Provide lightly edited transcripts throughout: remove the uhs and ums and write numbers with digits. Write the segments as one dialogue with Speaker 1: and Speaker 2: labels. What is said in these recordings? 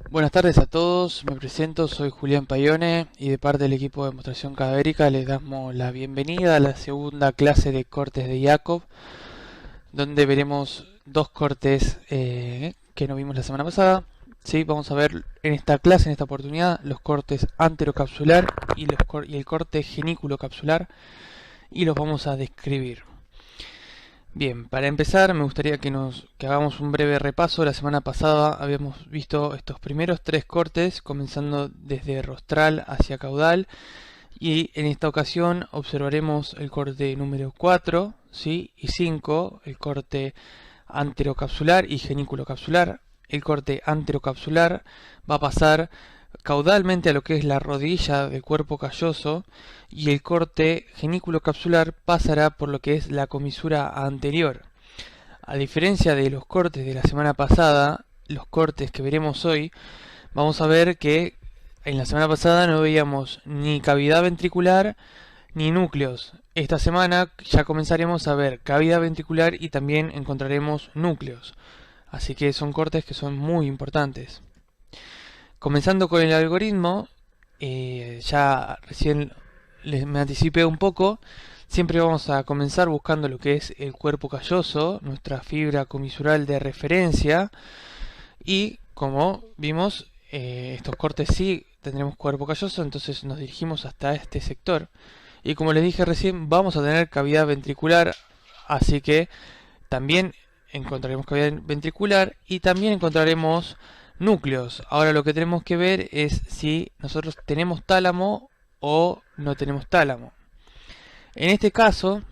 Speaker 1: Buenas tardes a todos, me presento, soy Julián Paione y de parte del equipo de demostración cadavérica les damos la bienvenida a la segunda clase de cortes de Jacob, donde veremos dos cortes que no vimos la semana pasada. Sí, vamos a ver en esta clase, en esta oportunidad, los cortes anterocapsular y el corte genículo-capsular, y los vamos a describir. Bien, para empezar me gustaría que hagamos un breve repaso. La semana pasada habíamos visto estos primeros tres cortes, comenzando desde rostral hacia caudal, y en esta ocasión observaremos el corte número 4, ¿sí? Y 5, el corte anterocapsular y genículo-capsular. El corte anterocapsular va a pasar caudalmente a lo que es la rodilla del cuerpo calloso, y el corte genículo-capsular pasará por lo que es la comisura anterior. A diferencia de los cortes de la semana pasada, los cortes que veremos hoy, vamos a ver que en la semana pasada no veíamos ni cavidad ventricular ni núcleos. Esta semana ya comenzaremos a ver cavidad ventricular y también encontraremos núcleos. Así que son cortes que son muy importantes. Comenzando con el algoritmo, ya recién me anticipé un poco. Siempre vamos a comenzar buscando lo que es el cuerpo calloso, nuestra fibra comisural de referencia. Y como vimos, estos cortes sí tendremos cuerpo calloso, entonces nos dirigimos hasta este sector. Y como les dije recién, vamos a tener cavidad ventricular, así que también encontraremos cavidad ventricular y también encontraremos núcleos. Ahora lo que tenemos que ver es si nosotros tenemos tálamo o no tenemos tálamo. En este caso,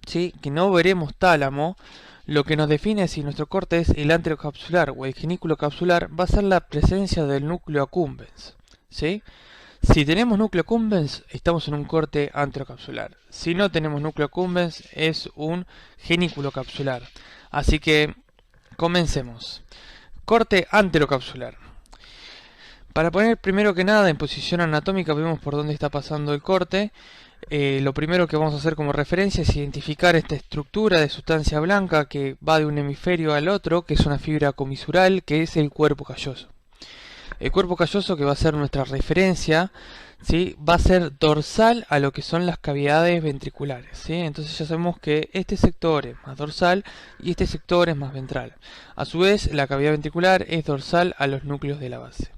Speaker 1: ¿sí?, que no veremos tálamo, lo que nos define si nuestro corte es el anterocapsular o el genículo capsular va a ser la presencia del núcleo accumbens, ¿sí? Si tenemos núcleo accumbens, estamos en un corte anterocapsular. Si no tenemos núcleo accumbens, es un genículo capsular. Así que comencemos. Corte anterocapsular. Para poner primero que nada en posición anatómica, vemos por dónde está pasando el corte. Lo primero que vamos a hacer como referencia es identificar esta estructura de sustancia blanca que va de un hemisferio al otro, que es una fibra comisural, que es el cuerpo calloso. El cuerpo calloso, que va a ser nuestra referencia, ¿sí?, va a ser dorsal a lo que son las cavidades ventriculares, ¿sí? Entonces ya sabemos que este sector es más dorsal y este sector es más ventral. A su vez, la cavidad ventricular es dorsal a los núcleos de la base.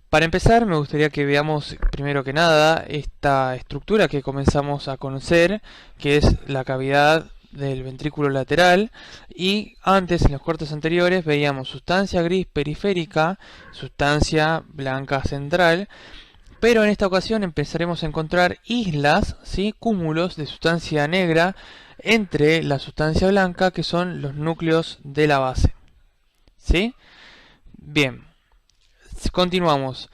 Speaker 1: Para empezar, me gustaría que veamos primero que nada esta estructura que comenzamos a conocer, que es la cavidad del ventrículo lateral, y antes, en los cortes anteriores, veíamos sustancia gris periférica, sustancia blanca central, pero en esta ocasión empezaremos a encontrar islas, ¿sí?, cúmulos de sustancia negra entre la sustancia blanca, que son los núcleos de la base, ¿sí? Bien. Continuamos.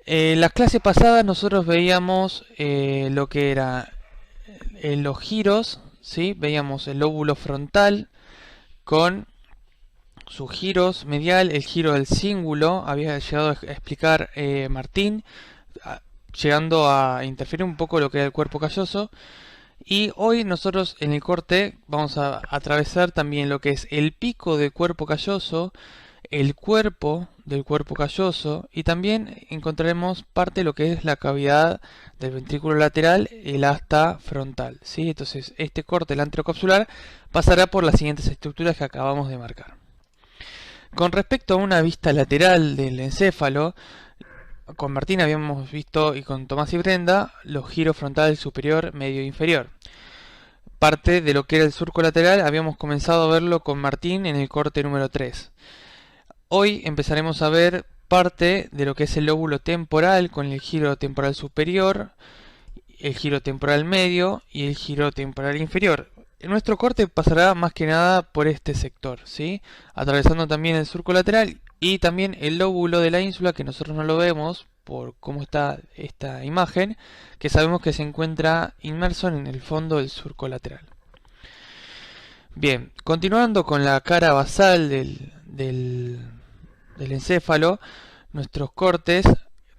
Speaker 1: En las clases pasadas nosotros veíamos lo que era los giros, ¿sí? Veíamos el lóbulo frontal con sus giros medial, el giro del cíngulo, había llegado a explicar Martín, llegando a interferir un poco lo que era el cuerpo calloso. Y hoy nosotros en el corte vamos a atravesar también lo que es el pico del cuerpo calloso, el cuerpo del cuerpo calloso, y también encontraremos parte de lo que es la cavidad del ventrículo lateral, el asta frontal, ¿sí? Entonces este corte, el anterocapsular, pasará por las siguientes estructuras que acabamos de marcar. Con respecto a una vista lateral del encéfalo, con Martín habíamos visto, y con Tomás y Brenda, los giros frontal superior, medio e inferior. Parte de lo que era el surco lateral habíamos comenzado a verlo con Martín en el corte número 3. Hoy empezaremos a ver parte de lo que es el lóbulo temporal con el giro temporal superior, el giro temporal medio y el giro temporal inferior. Nuestro corte pasará más que nada por este sector, ¿sí?, atravesando también el surco lateral y también el lóbulo de la ínsula, que nosotros no lo vemos por cómo está esta imagen, que sabemos que se encuentra inmerso en el fondo del surco lateral. Bien, continuando con la cara basal del encéfalo, nuestros cortes,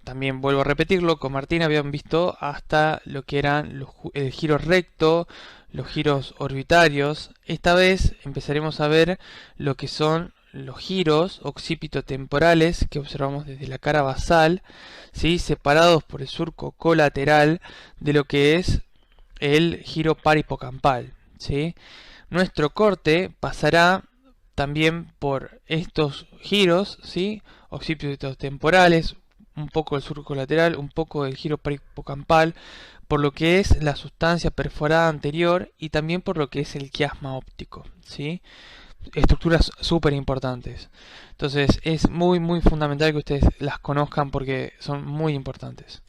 Speaker 1: también vuelvo a repetirlo, con Martín habían visto hasta lo que eran el giro recto, los giros orbitarios. Esta vez empezaremos a ver lo que son los giros occipitotemporales que observamos desde la cara basal, ¿sí? Separados por el surco colateral de lo que es el giro paripocampal, ¿sí? Nuestro corte pasará también por estos giros, ¿sí? Occipitotemporales, un poco del surco lateral, un poco del giro paripocampal, por lo que es la sustancia perforada anterior y también por lo que es el quiasma óptico, ¿sí? Estructuras súper importantes. Entonces es muy fundamental que ustedes las conozcan porque son muy importantes.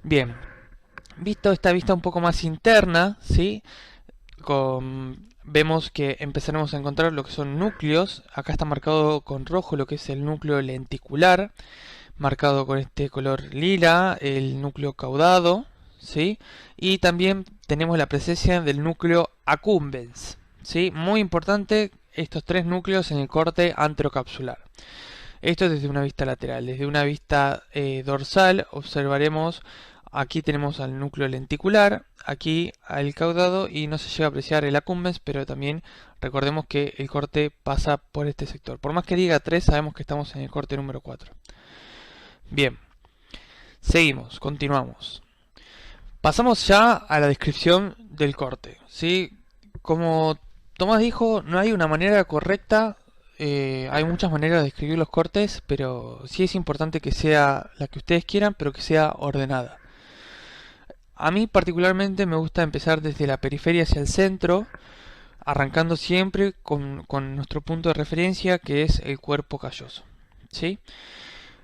Speaker 1: Bien, visto esta vista un poco más interna, ¿sí? Vemos que empezaremos a encontrar lo que son núcleos. Acá está marcado con rojo lo que es el núcleo lenticular, marcado con este color lila, el núcleo caudado, ¿sí? Y también tenemos la presencia del núcleo accumbens, ¿sí? Muy importante estos tres núcleos en el corte anterocapsular. Esto es desde una vista lateral. Desde una vista dorsal observaremos, aquí tenemos al núcleo lenticular, aquí al caudado y no se llega a apreciar el accumbens, pero también recordemos que el corte pasa por este sector. Por más que diga 3, sabemos que estamos en el corte número 4. Bien, seguimos, continuamos. Pasamos ya a la descripción del corte, ¿sí? Como Tomás dijo, no hay una manera correcta, hay muchas maneras de describir los cortes, pero sí es importante que sea la que ustedes quieran, pero que sea ordenada. A mí particularmente me gusta empezar desde la periferia hacia el centro, arrancando siempre con nuestro punto de referencia, que es el cuerpo calloso, ¿sí?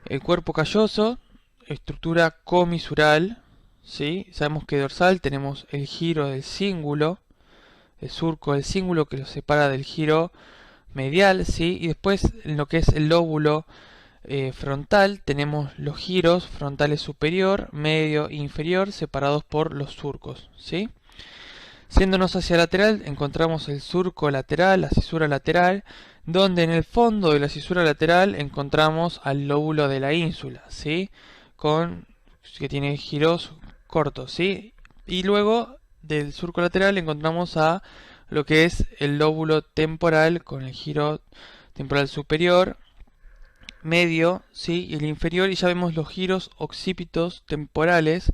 Speaker 1: El cuerpo calloso, estructura comisural, ¿sí? Sabemos que dorsal tenemos el giro del cíngulo, el surco del cíngulo que lo separa del giro medial, ¿sí? Y después en lo que es el lóbulo frontal tenemos los giros frontales superior, medio e inferior separados por los surcos, ¿sí? Siéndonos hacia lateral encontramos el surco lateral, la cisura lateral, donde en el fondo de la cisura lateral encontramos al lóbulo de la ínsula, ¿sí? Que tiene giros cortos, ¿sí? Y luego del surco lateral encontramos a lo que es el lóbulo temporal con el giro temporal superior, medio, ¿sí? Y el inferior, y ya vemos los giros occípitos temporales,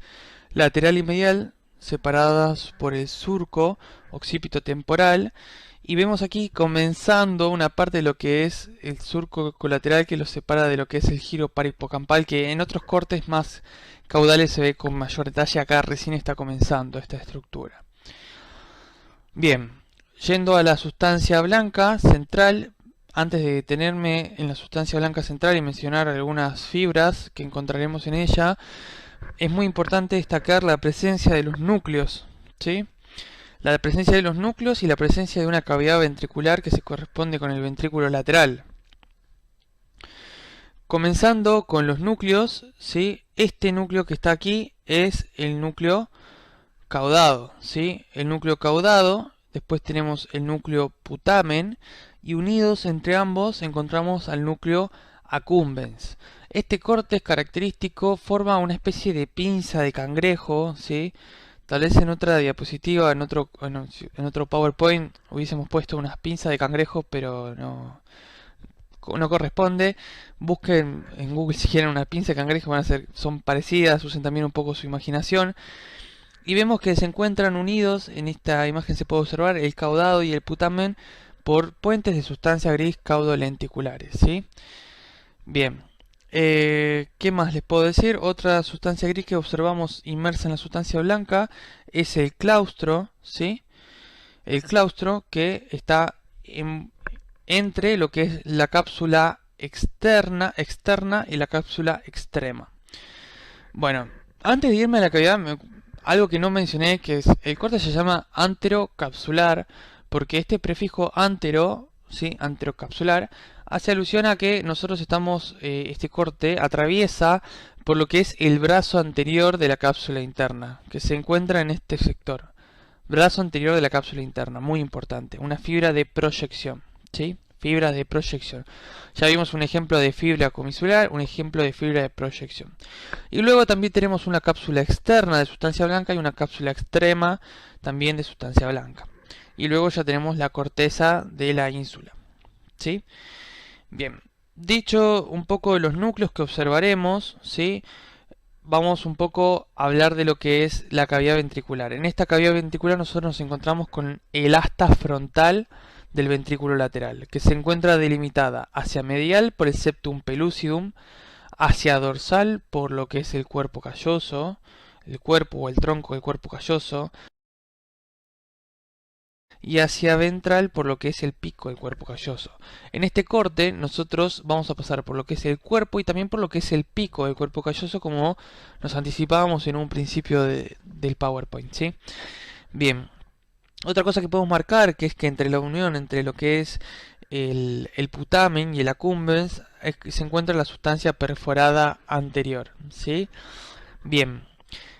Speaker 1: lateral y medial, separadas por el surco occipito temporal, y vemos aquí comenzando una parte de lo que es el surco colateral que lo separa de lo que es el giro paripocampal, que en otros cortes más caudales se ve con mayor detalle. Acá recién está comenzando esta estructura. Bien, yendo a la sustancia blanca central, antes de detenerme en la sustancia blanca central y mencionar algunas fibras que encontraremos en ella, es muy importante destacar la presencia de los núcleos, ¿sí? La presencia de los núcleos y la presencia de una cavidad ventricular que se corresponde con el ventrículo lateral. Comenzando con los núcleos, ¿sí? Este núcleo que está aquí es el núcleo caudado, ¿sí? El núcleo caudado, después tenemos el núcleo putamen y unidos entre ambos encontramos al núcleo accumbens. Este corte es característico, forma una especie de pinza de cangrejo, ¿sí? Tal vez en otra diapositiva, en otro PowerPoint hubiésemos puesto unas pinzas de cangrejo, pero no corresponde. Busquen en Google si quieren una pinza de cangrejo, son parecidas, usen también un poco su imaginación. Y vemos que se encuentran unidos, en esta imagen se puede observar el caudado y el putamen por puentes de sustancia gris caudolenticulares, ¿sí? Bien. ¿Qué más les puedo decir? Otra sustancia gris que observamos inmersa en la sustancia blanca es el claustro, ¿sí? El claustro que está entre lo que es la cápsula externa y la cápsula extrema. Bueno, antes de irme a la cavidad, algo que no mencioné, que es el corte se llama anterocapsular, porque este prefijo antero, ¿sí? Anterocapsular, hace alusión a que nosotros estamos, este corte atraviesa por lo que es el brazo anterior de la cápsula interna, que se encuentra en este sector. Brazo anterior de la cápsula interna, muy importante, una fibra de proyección, ¿sí? Fibra de proyección. Ya vimos un ejemplo de fibra comisular, un ejemplo de fibra de proyección. Y luego también tenemos una cápsula externa de sustancia blanca y una cápsula extrema también de sustancia blanca. Y luego ya tenemos la corteza de la ínsula, ¿sí? Bien, dicho un poco de los núcleos que observaremos, ¿sí? Vamos un poco a hablar de lo que es la cavidad ventricular. En esta cavidad ventricular nosotros nos encontramos con el asta frontal del ventrículo lateral, que se encuentra delimitada hacia medial por el septum pellucidum, hacia dorsal por lo que es el cuerpo calloso, el cuerpo o el tronco del cuerpo calloso, y hacia ventral por lo que es el pico del cuerpo calloso. En este corte nosotros vamos a pasar por lo que es el cuerpo y también por lo que es el pico del cuerpo calloso, como nos anticipábamos en un principio del PowerPoint, ¿sí? Bien, otra cosa que podemos marcar, que es que entre la unión entre lo que es el putamen y el accumbens se encuentra la sustancia perforada anterior, ¿sí? Bien,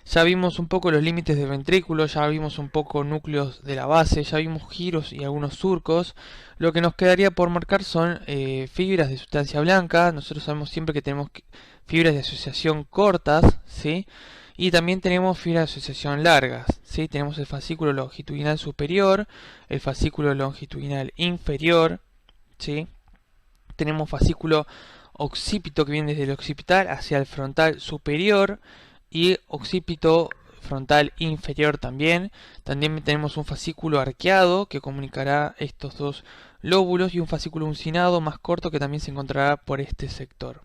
Speaker 1: ya vimos un poco los límites del ventrículo, ya vimos un poco núcleos de la base, ya vimos giros y algunos surcos. Lo que nos quedaría por marcar son fibras de sustancia blanca. Nosotros sabemos siempre que tenemos fibras de asociación cortas, ¿sí? Y también tenemos fibras de asociación largas, ¿sí? Tenemos el fascículo longitudinal superior, el fascículo longitudinal inferior, ¿sí? Tenemos fascículo occipito que viene desde el occipital hacia el frontal superior y occipito frontal inferior también. También tenemos un fascículo arqueado que comunicará estos dos lóbulos y un fascículo uncinado más corto que también se encontrará por este sector.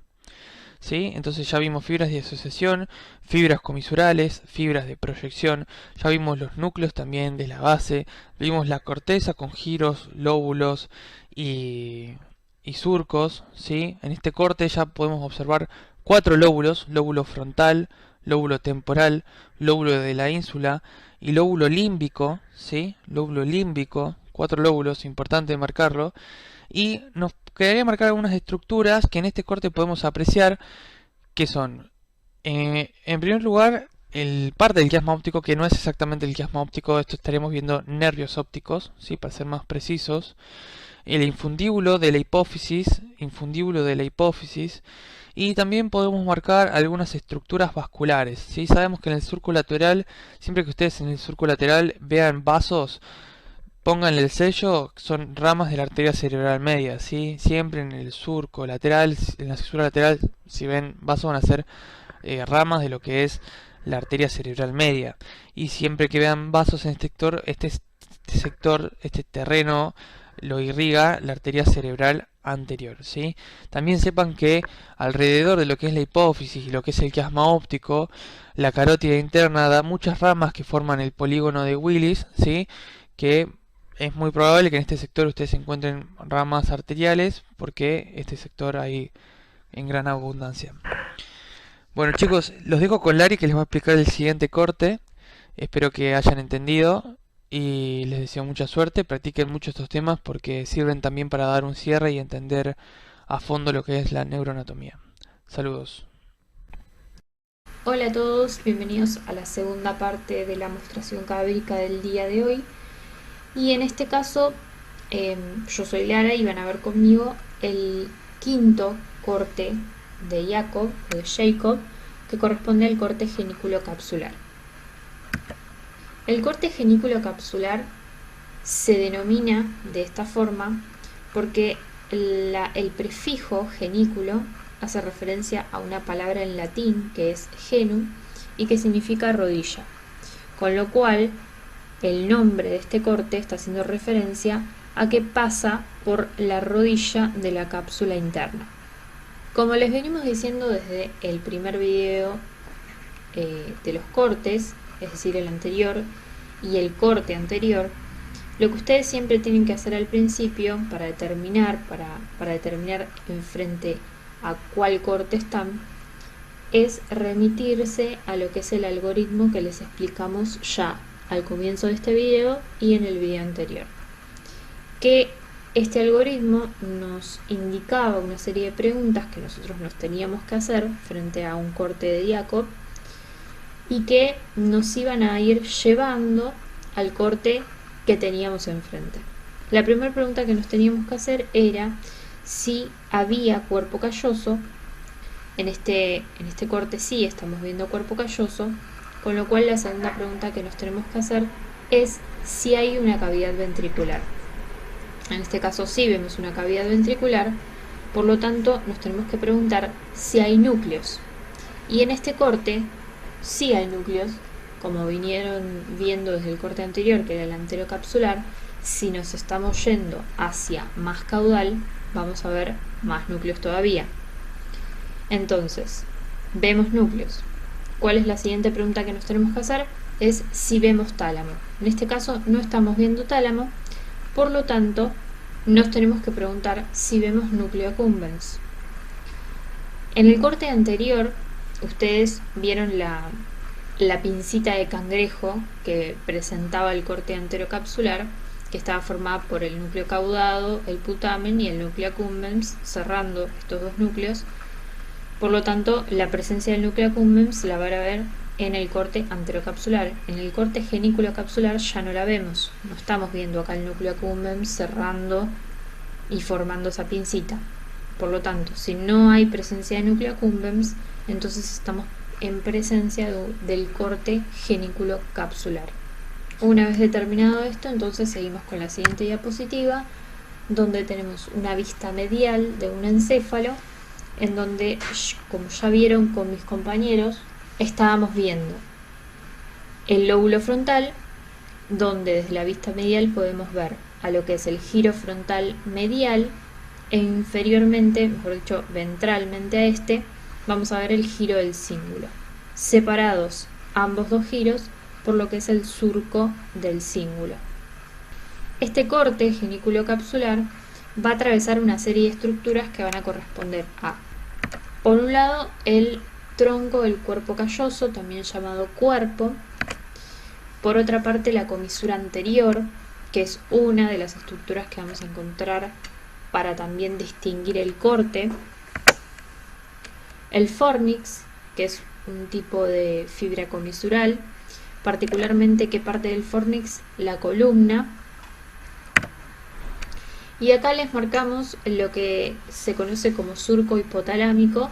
Speaker 1: ¿Sí? Entonces ya vimos fibras de asociación, fibras comisurales, fibras de proyección, ya vimos los núcleos también de la base, vimos la corteza con giros, lóbulos y surcos, ¿sí? En este corte ya podemos observar 4 lóbulos: lóbulo frontal, lóbulo temporal, lóbulo de la ínsula y lóbulo límbico, ¿sí? Lóbulo límbico, 4 lóbulos, importante marcarlo. Y nos quedaría marcar algunas estructuras que en este corte podemos apreciar, que son, en primer lugar, el parte del quiasma óptico, que no es exactamente el quiasma óptico. Esto estaremos viendo nervios ópticos, ¿sí? Para ser más precisos. El infundíbulo de la hipófisis, y también podemos marcar algunas estructuras vasculares, ¿sí? Sabemos que en el surco lateral, siempre que ustedes en el surco lateral vean vasos, pónganle el sello, son ramas de la arteria cerebral media, ¿sí? Siempre en el surco lateral, en la fisura lateral, si ven vasos, van a ser ramas de lo que es la arteria cerebral media. Y siempre que vean vasos en este sector, este terreno, lo irriga la arteria cerebral anterior, ¿sí? También sepan que alrededor de lo que es la hipófisis y lo que es el quiasma óptico, la carótida interna da muchas ramas que forman el polígono de Willis, ¿sí? Que es muy probable que en este sector ustedes encuentren ramas arteriales, porque este sector hay en gran abundancia. Bueno, chicos, los dejo con Lari, que les va a explicar el siguiente corte. Espero que hayan entendido y les deseo mucha suerte. Practiquen mucho estos temas porque sirven también para dar un cierre y entender a fondo lo que es la neuroanatomía. Saludos.
Speaker 2: Hola a todos, bienvenidos a la segunda parte de la mostración cadavérica del día de hoy. Y en este caso, yo soy Lara y van a ver conmigo el quinto corte de Jacob, que corresponde al corte genículo-capsular. El corte genículo-capsular se denomina de esta forma porque el prefijo genículo hace referencia a una palabra en latín que es genum y que significa rodilla, con lo cual el nombre de este corte está haciendo referencia a que pasa por la rodilla de la cápsula interna. Como les venimos diciendo desde el primer video de los cortes, es decir, el anterior y el corte anterior, lo que ustedes siempre tienen que hacer al principio para determinar en frente a cuál corte están, es remitirse a lo que es el algoritmo que les explicamos ya al comienzo de este video y en el video anterior, que este algoritmo nos indicaba una serie de preguntas que nosotros nos teníamos que hacer frente a un corte de Jacob y que nos iban a ir llevando al corte que teníamos enfrente. La primera pregunta que nos teníamos que hacer era si había cuerpo calloso. En este corte sí estamos viendo cuerpo calloso, con lo cual la segunda pregunta que nos tenemos que hacer es si hay una cavidad ventricular. En este caso sí vemos una cavidad ventricular, por lo tanto nos tenemos que preguntar si hay núcleos. Y en este corte sí hay núcleos, como vinieron viendo desde el corte anterior, que era el anterocapsular. Si nos estamos yendo hacia más caudal, vamos a ver más núcleos todavía. Entonces, vemos núcleos. ¿Cuál es la siguiente pregunta que nos tenemos que hacer? Es si vemos tálamo. En este caso no estamos viendo tálamo, por lo tanto nos tenemos que preguntar si vemos núcleo accumbens. En el corte anterior ustedes vieron la pincita de cangrejo que presentaba el corte anterocapsular, que estaba formada por el núcleo caudado, el putamen y el núcleo accumbens, cerrando estos dos núcleos. Por lo tanto, la presencia del núcleo accumbens la van a ver en el corte anterocapsular. En el corte genículo-capsular ya no la vemos. No estamos viendo acá el núcleo accumbens cerrando y formando esa pincita. Por lo tanto, si no hay presencia de núcleo accumbens, entonces estamos en presencia del corte genículo-capsular. Una vez determinado esto, entonces seguimos con la siguiente diapositiva, donde tenemos una vista medial de un encéfalo, en donde, como ya vieron con mis compañeros, estábamos viendo el lóbulo frontal, donde desde la vista medial podemos ver a lo que es el giro frontal medial, e inferiormente, mejor dicho, ventralmente a este, vamos a ver el giro del cíngulo, separados ambos dos giros por lo que es el surco del cíngulo. Este corte genículo-capsular va a atravesar una serie de estructuras que van a corresponder a, por un lado, el tronco del cuerpo calloso, también llamado cuerpo. Por otra parte, la comisura anterior, que es una de las estructuras que vamos a encontrar para también distinguir el corte. El fornix, que es un tipo de fibra comisural, particularmente ¿qué parte del fornix? La columna. Y acá les marcamos lo que se conoce como surco hipotalámico,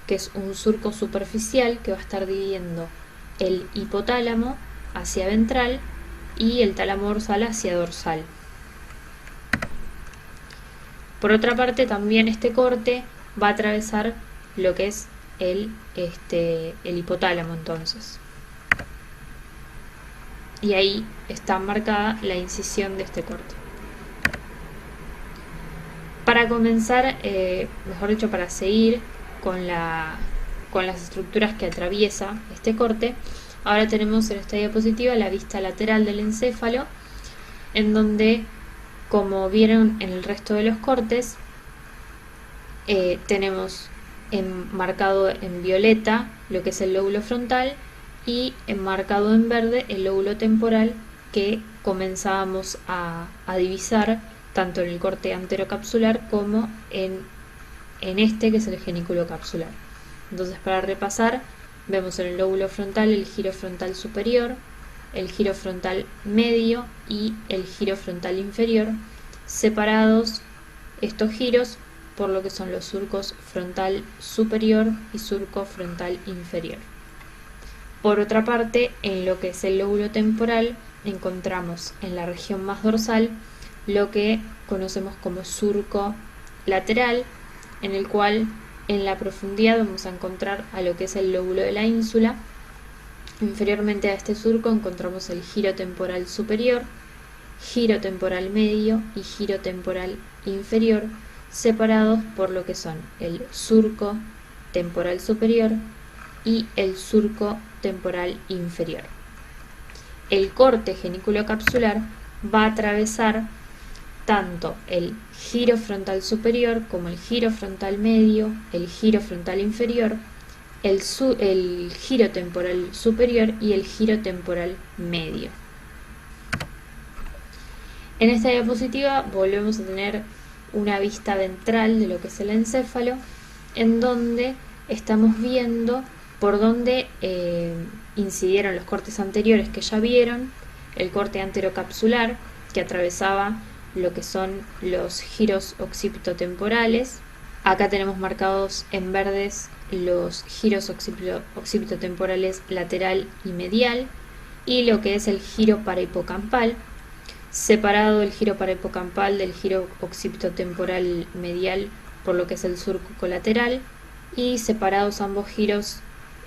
Speaker 2: que es un surco superficial que va a estar dividiendo el hipotálamo hacia ventral y el tálamo dorsal hacia dorsal. Por otra parte, también este corte va a atravesar lo que es el hipotálamo, entonces. Y ahí está marcada la incisión de este corte. Para comenzar, mejor dicho, para seguir con las estructuras que atraviesa este corte, ahora tenemos en esta diapositiva la vista lateral del encéfalo, en donde, como vieron en el resto de los cortes, tenemos marcado en violeta lo que es el lóbulo frontal y enmarcado en verde el lóbulo temporal, que comenzábamos a divisar tanto en el corte anterocapsular como en este, que es el genículo capsular. Entonces, para repasar, vemos en el lóbulo frontal el giro frontal superior, el giro frontal medio y el giro frontal inferior, separados estos giros por lo que son los surcos frontal superior y surco frontal inferior. Por otra parte, en lo que es el lóbulo temporal, encontramos en la región más dorsal lo que conocemos como surco lateral, en el cual en la profundidad vamos a encontrar a lo que es el lóbulo de la ínsula. Inferiormente a este surco encontramos el giro temporal superior, giro temporal medio y giro temporal inferior, separados por lo que son el surco temporal superior y el surco temporal inferior. El corte genículo-capsular va a atravesar tanto el giro frontal superior como el giro frontal medio, el giro frontal inferior, el giro temporal superior y el giro temporal medio. En esta diapositiva volvemos a tener una vista ventral de lo que es el encéfalo, en donde estamos viendo por dónde incidieron los cortes anteriores que ya vieron, el corte anterocapsular, que atravesaba lo que son los giros occipitotemporales. Acá tenemos marcados en verdes los giros occipitotemporales lateral y medial, y lo que es el giro parahipocampal. separado el giro parahipocampal del giro occipitotemporal medial por lo que es el surco colateral, y separados ambos giros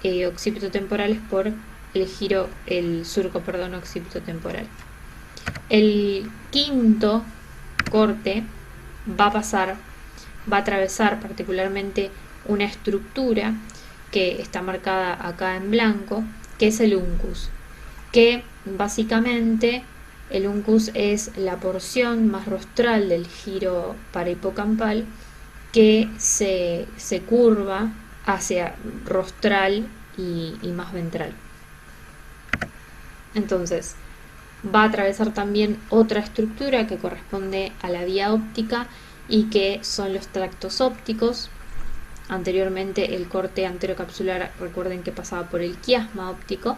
Speaker 2: occipitotemporales por el surco occipitotemporal. El quinto corte va a atravesar particularmente una estructura que está marcada acá en blanco, que es el uncus, que básicamente el uncus es la porción más rostral del giro parahipocampal que se curva hacia rostral y más ventral. Entonces, va a atravesar también otra estructura que corresponde a la vía óptica y que son los tractos ópticos. Anteriormente el corte anterocapsular, recuerden que pasaba por el quiasma óptico.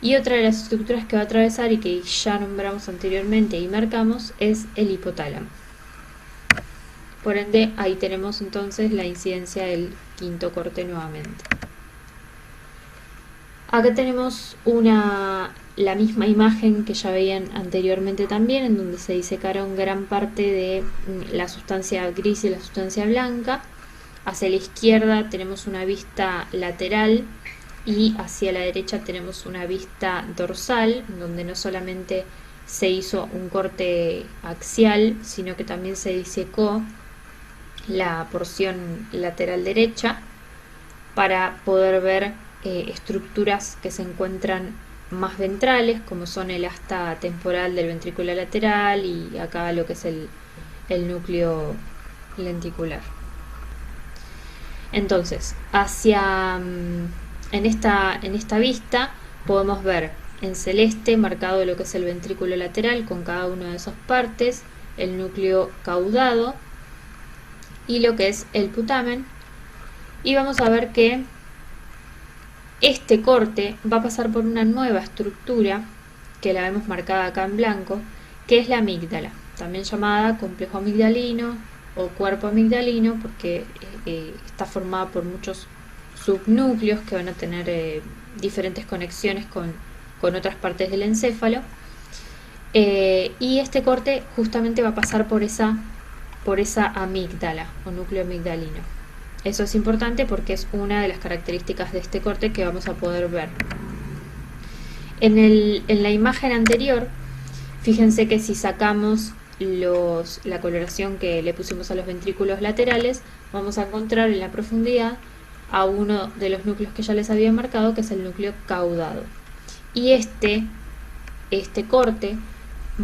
Speaker 2: Y otra de las estructuras que va a atravesar y que ya nombramos anteriormente y marcamos es el hipotálamo. Por ende, ahí tenemos entonces la incidencia del quinto corte nuevamente. Acá tenemos la misma imagen que ya veían anteriormente también, en donde se disecaron gran parte de la sustancia gris y la sustancia blanca. Hacia la izquierda tenemos una vista lateral y hacia la derecha tenemos una vista dorsal, donde no solamente se hizo un corte axial, sino que también se disecó la porción lateral derecha para poder ver estructuras que se encuentran más ventrales, como son el asta temporal del ventrículo lateral y acá lo que es el núcleo lenticular. Entonces, en esta vista podemos ver en celeste marcado lo que es el ventrículo lateral con cada una de esas partes, el núcleo caudado y lo que es el putamen, y vamos a ver que este corte va a pasar por una nueva estructura que la vemos marcada acá en blanco, que es la amígdala, también llamada complejo amigdalino o cuerpo amigdalino, porque está formada por muchos subnúcleos que van a tener diferentes conexiones con otras partes del encéfalo, y este corte justamente va a pasar por esa amígdala o núcleo amigdalino. Eso es importante porque es una de las características de este corte que vamos a poder ver. En la imagen anterior, fíjense que si sacamos la coloración que le pusimos a los ventrículos laterales, vamos a encontrar en la profundidad a uno de los núcleos que ya les había marcado, que es el núcleo caudado. Y este corte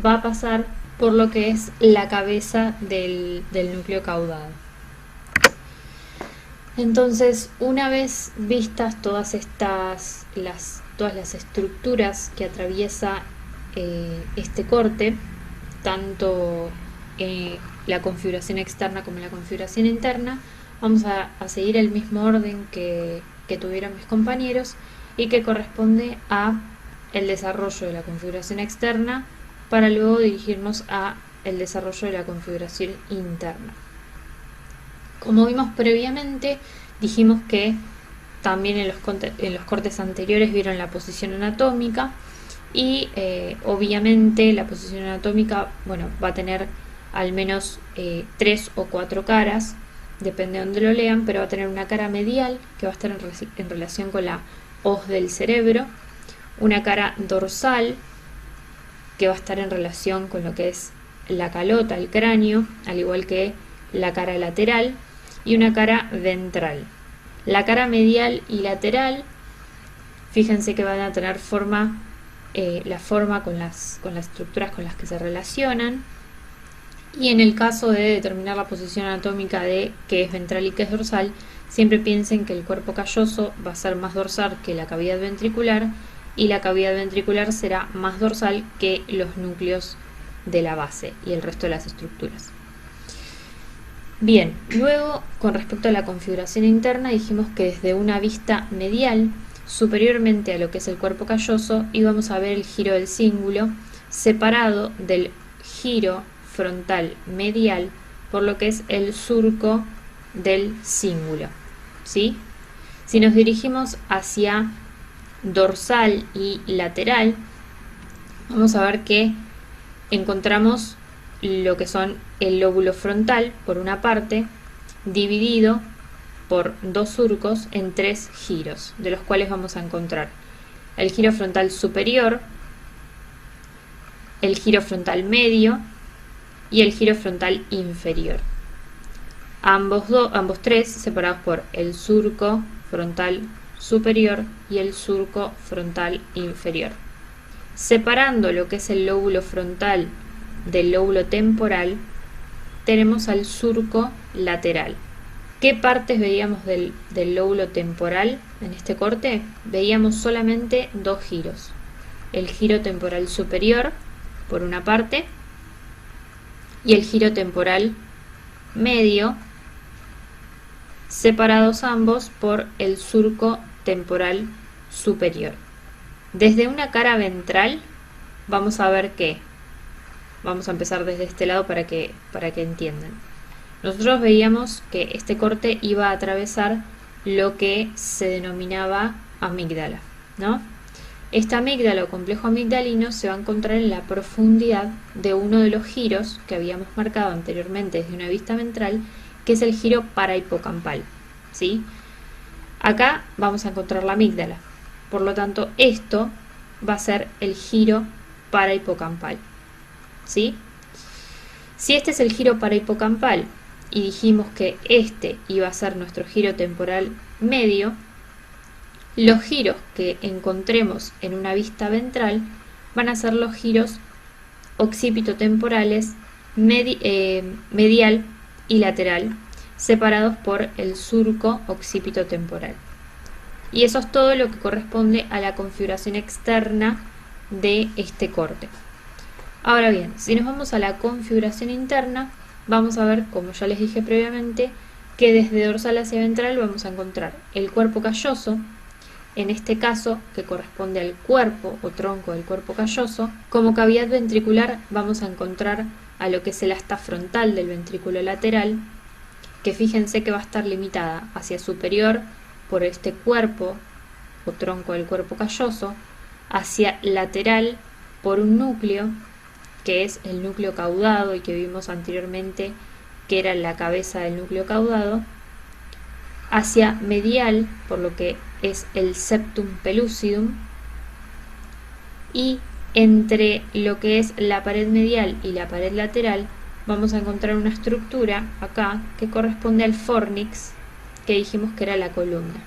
Speaker 2: va a pasar por lo que es la cabeza del núcleo caudado. Entonces, una vez vistas todas las estructuras que atraviesa este corte, tanto la configuración externa como la configuración interna, vamos a seguir el mismo orden que tuvieron mis compañeros y que corresponde a el desarrollo de la configuración externa para luego dirigirnos a el desarrollo de la configuración interna. Como vimos previamente, dijimos que también en los cortes anteriores vieron la posición anatómica y obviamente la posición anatómica, va a tener al menos 3 o 4 caras, depende de donde lo lean, pero va a tener una cara medial que va a estar en relación con la hoz del cerebro, una cara dorsal que va a estar en relación con lo que es la calota, el cráneo, al igual que la cara lateral, y una cara ventral. La cara medial y lateral, fíjense que van a tener la forma con las estructuras con las que se relacionan, y en el caso de determinar la posición anatómica de qué es ventral y qué es dorsal, siempre piensen que el cuerpo calloso va a ser más dorsal que la cavidad ventricular, y la cavidad ventricular será más dorsal que los núcleos de la base y el resto de las estructuras. Bien, luego con respecto a la configuración interna dijimos que desde una vista medial, superiormente a lo que es el cuerpo calloso, íbamos a ver el giro del cíngulo separado del giro frontal medial por lo que es el surco del cíngulo, ¿sí? Si nos dirigimos hacia dorsal y lateral, vamos a ver que encontramos lo que son el lóbulo frontal, por una parte, dividido por dos surcos en tres giros, de los cuales vamos a encontrar el giro frontal superior, el giro frontal medio y el giro frontal inferior. Ambos tres separados por el surco frontal superior y el surco frontal inferior. Separando lo que es el lóbulo frontal del lóbulo temporal, tenemos al surco lateral. ¿Qué partes veíamos del lóbulo temporal en este corte? Veíamos solamente dos giros. El giro temporal superior, por una parte, y el giro temporal medio, separados ambos por el surco temporal superior. Desde una cara ventral vamos a ver que, vamos a empezar desde este lado para que entiendan. Nosotros veíamos que este corte iba a atravesar lo que se denominaba amígdala, ¿no? Esta amígdala o complejo amigdalino se va a encontrar en la profundidad de uno de los giros que habíamos marcado anteriormente desde una vista ventral, que es el giro parahipocampal, ¿sí? Acá vamos a encontrar la amígdala, por lo tanto esto va a ser el giro parahipocampal, ¿sí? Si este es el giro parahipocampal y dijimos que este iba a ser nuestro giro temporal medio, los giros que encontremos en una vista ventral van a ser los giros occipitotemporales medial y lateral, separados por el surco occipitotemporal. Y eso es todo lo que corresponde a la configuración externa de este corte. Ahora bien, si nos vamos a la configuración interna, vamos a ver, como ya les dije previamente, que desde dorsal hacia ventral vamos a encontrar el cuerpo calloso, en este caso que corresponde al cuerpo o tronco del cuerpo calloso. Como cavidad ventricular vamos a encontrar a lo que es el asta frontal del ventrículo lateral, que fíjense que va a estar limitada hacia superior por este cuerpo o tronco del cuerpo calloso, hacia lateral por un núcleo, que es el núcleo caudado y que vimos anteriormente que era la cabeza del núcleo caudado, hacia medial por lo que es el septum pellucidum, y entre lo que es la pared medial y la pared lateral vamos a encontrar una estructura acá que corresponde al fornix, que dijimos que era la columna.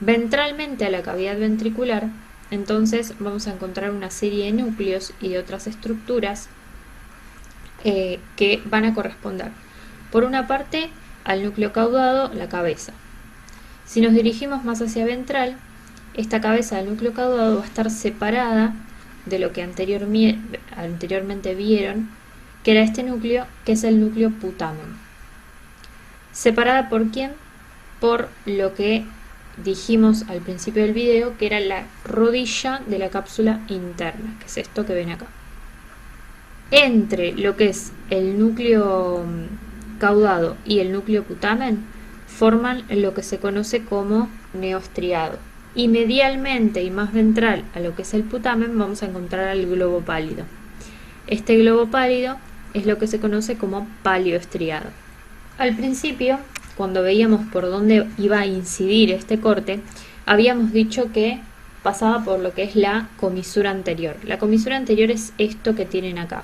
Speaker 2: Ventralmente a la cavidad ventricular, entonces vamos a encontrar una serie de núcleos y de otras estructuras que van a corresponder, por una parte, al núcleo caudado, la cabeza. Si nos dirigimos más hacia ventral, esta cabeza del núcleo caudado va a estar separada de lo que anteriormente vieron, que era este núcleo, que es el núcleo putamen. ¿Separada por quién? Por lo que dijimos al principio del video, que era la rodilla de la cápsula interna, que es esto que ven acá. Entre lo que es el núcleo caudado y el núcleo putamen forman lo que se conoce como neostriado. Y medialmente y más ventral a lo que es el putamen vamos a encontrar al globo pálido. Este globo pálido es lo que se conoce como palioestriado. Al principio, cuando veíamos por dónde iba a incidir este corte, habíamos dicho que pasaba por lo que es la comisura anterior. La comisura anterior es esto que tienen acá.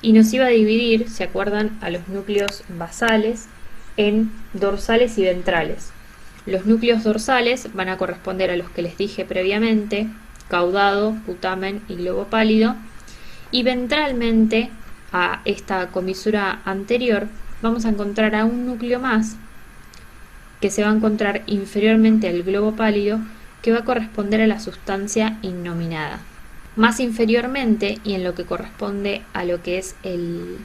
Speaker 2: Y nos iba a dividir, ¿se acuerdan?, a los núcleos basales en dorsales y ventrales. Los núcleos dorsales van a corresponder a los que les dije previamente, caudado, putamen y globo pálido. Y ventralmente a esta comisura anterior vamos a encontrar a un núcleo más que se va a encontrar inferiormente al globo pálido, que va a corresponder a la sustancia innominada. Más inferiormente, y en lo que corresponde a lo que es el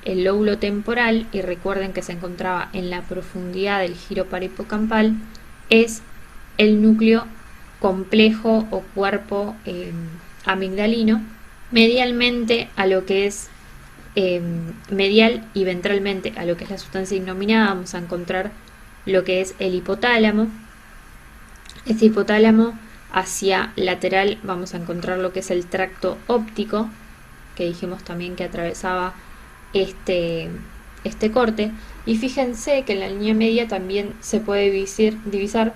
Speaker 2: lóbulo temporal, y recuerden que se encontraba en la profundidad del giro parahipocampal, es el núcleo complejo o cuerpo amigdalino. Medialmente a lo que es medial y ventralmente a lo que es la sustancia innominada vamos a encontrar lo que es el hipotálamo. Este hipotálamo hacia lateral vamos a encontrar lo que es el tracto óptico, que dijimos también que atravesaba este corte. Y fíjense que en la línea media también se puede divisar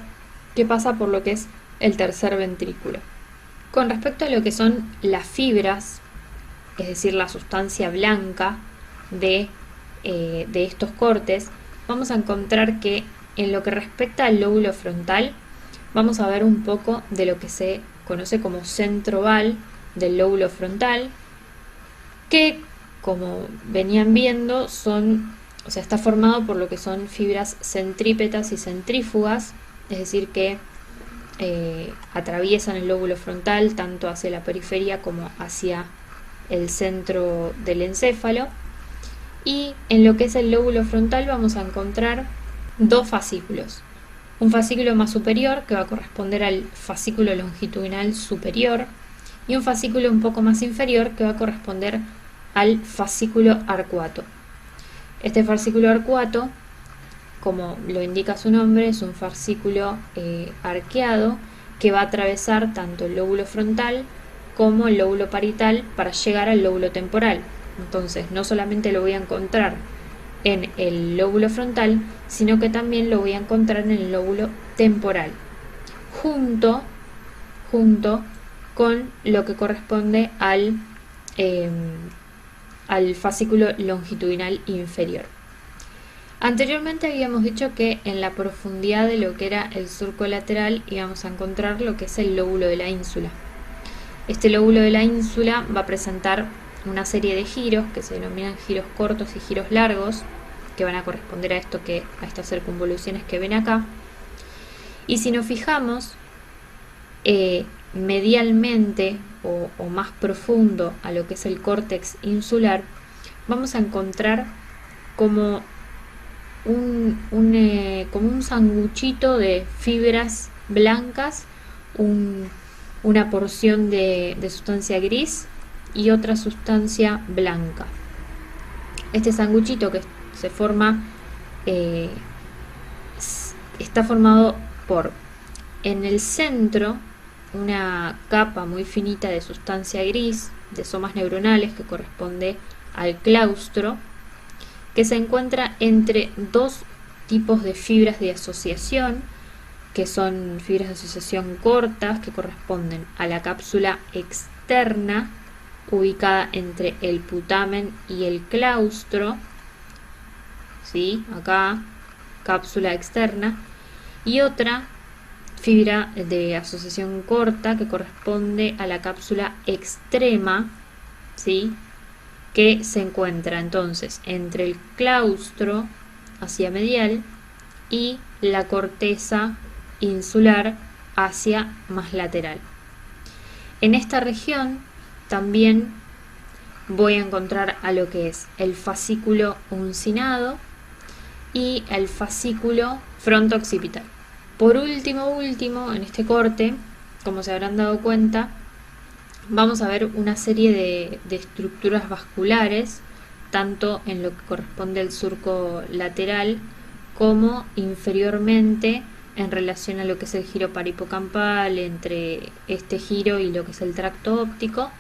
Speaker 2: que pasa por lo que es el tercer ventrículo. Con respecto a lo que son las fibras, es decir, la sustancia blanca de estos cortes, vamos a encontrar que en lo que respecta al lóbulo frontal, vamos a ver un poco de lo que se conoce como centro oval del lóbulo frontal, que, como venían viendo, está formado por lo que son fibras centrípetas y centrífugas, es decir, que atraviesan el lóbulo frontal tanto hacia la periferia como hacia el centro del encéfalo. Y en lo que es el lóbulo frontal vamos a encontrar dos fascículos. Un fascículo más superior, que va a corresponder al fascículo longitudinal superior, y un fascículo un poco más inferior, que va a corresponder al fascículo arcuato. Este fascículo arcuato, como lo indica su nombre, es un fascículo arqueado que va a atravesar tanto el lóbulo frontal como el lóbulo parietal para llegar al lóbulo temporal. Entonces, no solamente lo voy a encontrar en el lóbulo frontal, sino que también lo voy a encontrar en el lóbulo temporal, junto con lo que corresponde al fascículo longitudinal inferior. Anteriormente habíamos dicho que en la profundidad de lo que era el surco lateral íbamos a encontrar lo que es el lóbulo de la ínsula. Este lóbulo de la ínsula va a presentar una serie de giros que se denominan giros cortos y giros largos, que van a corresponder a estas circunvoluciones que ven acá. Y si nos fijamos medialmente o más profundo a lo que es el córtex insular, vamos a encontrar como un sanguchito de fibras blancas, una porción de sustancia gris y otra sustancia blanca. Este sanguchito que se forma está formado por, en el centro, una capa muy finita de sustancia gris, de somas neuronales, que corresponde al claustro, que se encuentra entre dos tipos de fibras de asociación, que son fibras de asociación cortas, que corresponden a la cápsula externa, ubicada entre el putamen y el claustro, ¿sí? Acá, cápsula externa, y otra fibra de asociación corta que corresponde a la cápsula extrema, ¿sí? Que se encuentra entonces entre el claustro hacia medial y la corteza insular hacia más lateral. En esta región también voy a encontrar a lo que es el fascículo uncinado y el fascículo fronto-occipital. Por último, en este corte, como se habrán dado cuenta, vamos a ver una serie de estructuras vasculares, tanto en lo que corresponde al surco lateral como inferiormente en relación a lo que es el giro paripocampal, entre este giro y lo que es el tracto óptico.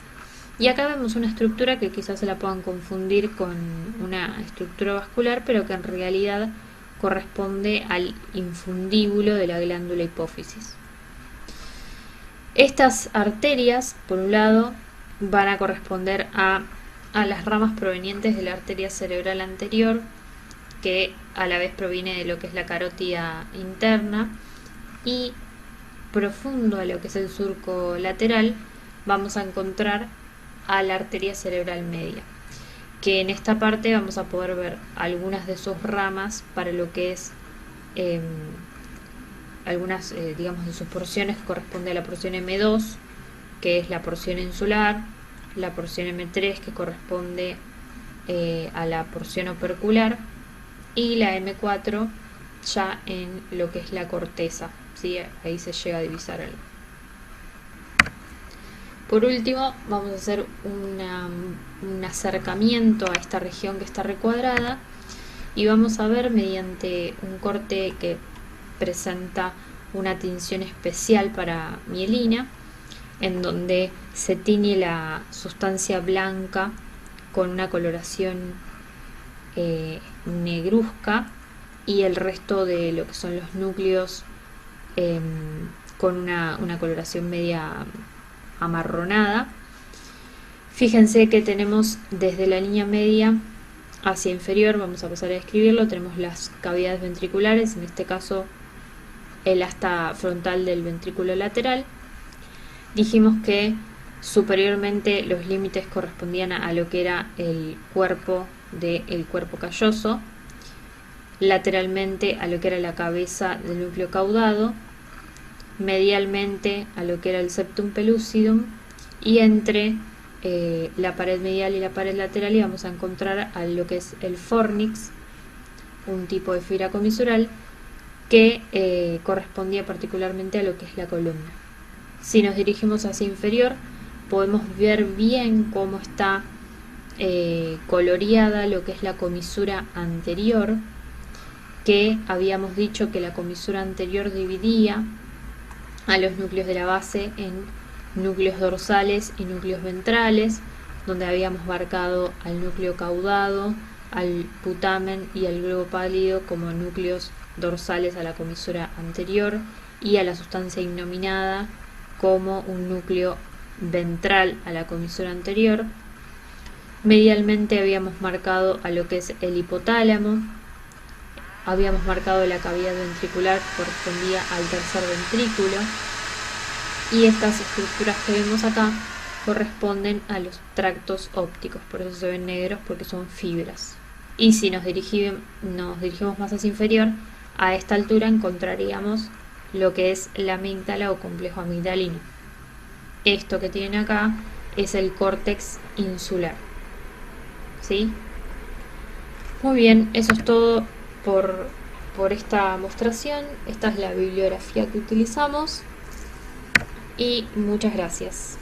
Speaker 2: Y acá vemos una estructura que quizás se la puedan confundir con una estructura vascular, pero que en realidad corresponde al infundíbulo de la glándula hipófisis. Estas arterias, por un lado, van a corresponder a las ramas provenientes de la arteria cerebral anterior, que a la vez proviene de lo que es la carótida interna, y profundo a lo que es el surco lateral vamos a encontrar a la arteria cerebral media, que en esta parte vamos a poder ver algunas de sus ramas para lo que es algunas digamos de sus porciones, que corresponde a la porción M2, que es la porción insular, la porción M3, que corresponde a la porción opercular, y la M4 ya en lo que es la corteza, ¿sí? Ahí se llega a divisar algo. Por último, vamos a hacer un acercamiento a esta región que está recuadrada y vamos a ver mediante un corte que presenta una tinción especial para mielina, en donde se tiñe la sustancia blanca con una coloración negruzca, y el resto de lo que son los núcleos con una coloración media amarronada. Fíjense que tenemos desde la línea media hacia inferior, vamos a pasar a describirlo, tenemos las cavidades ventriculares, en este caso el asta frontal del ventrículo lateral. Dijimos que superiormente los límites correspondían a lo que era el cuerpo del cuerpo calloso, lateralmente a lo que era la cabeza del núcleo caudado, medialmente a lo que era el septum pellucidum, y entre la pared medial y la pared lateral íbamos a encontrar a lo que es el fornix, un tipo de fibra comisural que correspondía particularmente a lo que es la columna. Si nos dirigimos hacia inferior, podemos ver bien cómo está coloreada lo que es la comisura anterior, que habíamos dicho que la comisura anterior dividía a los núcleos de la base en núcleos dorsales y núcleos ventrales, donde habíamos marcado al núcleo caudado, al putamen y al globo pálido como núcleos dorsales a la comisura anterior, y a la sustancia innominada como un núcleo ventral a la comisura anterior. Medialmente habíamos marcado a lo que es el hipotálamo, habíamos marcado la cavidad ventricular que correspondía al tercer ventrículo, y estas estructuras que vemos acá corresponden a los tractos ópticos, por eso se ven negros, porque son fibras. Y si nos dirigimos más hacia inferior, a esta altura encontraríamos lo que es la amígdala o complejo amigdalino. Esto que tienen acá es el córtex insular. ¿Sí? Muy bien, eso es todo por esta mostración. Esta es la bibliografía que utilizamos y muchas gracias.